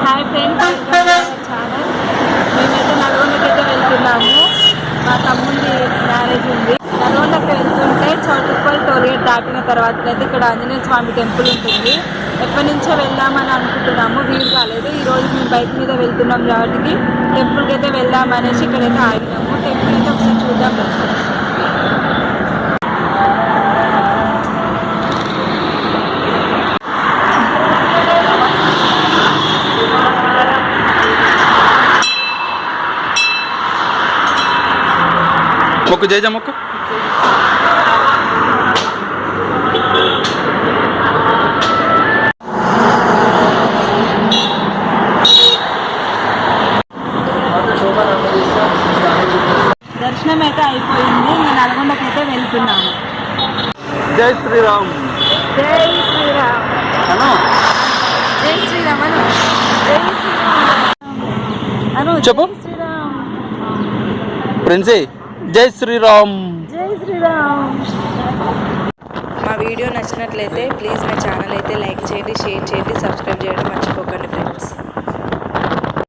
Hi friends, channel. మేమైతే నల్గొండకైతే వెళ్తున్నాము. మా తమ్ముడి మ్యారేజ్ ఉంది. నల్గొండకి వెళ్తుంటే చౌటుప్పల్ టోల్గేట్ దాటిన తర్వాత అయితే ఇక్కడ ఆంజనేయ స్వామి టెంపుల్ ఉంటుంది. ఎప్పటి నుంచో వెళ్దామని అనుకుంటున్నాము, వీలు కాలేదు. ఈరోజు మేము బైక్ మీద వెళ్తున్నాం కాబట్టి టెంపుల్కి అయితే వెళ్దామనేసి ఇక్కడైతే ఆగినాము. టెంపుల్ అయితే ఒకసారి చూద్దాం. మొక్కు జయజ మొక్కు. దర్శనం అయితే అయిపోయింది. మేము నల్గొండకైతే వెళ్తున్నాము. జై శ్రీరామ్. జై శ్రీరామ్. జై శ్రీరామ్ అను. జై శ్రీరామ్ అను. చెప్పు శ్రీరామ్. ఫ్రెండ్సే జై శ్రీరామ్. జై శ్రీరామ్. మా వీడియో నచ్చినట్లయితే ప్లీజ్ మా ఛానల్ అయితే లైక్ చేయండి, షేర్ చేయండి, సబ్స్క్రైబ్ చేయడం మర్చిపోకండి ఫ్రెండ్స్.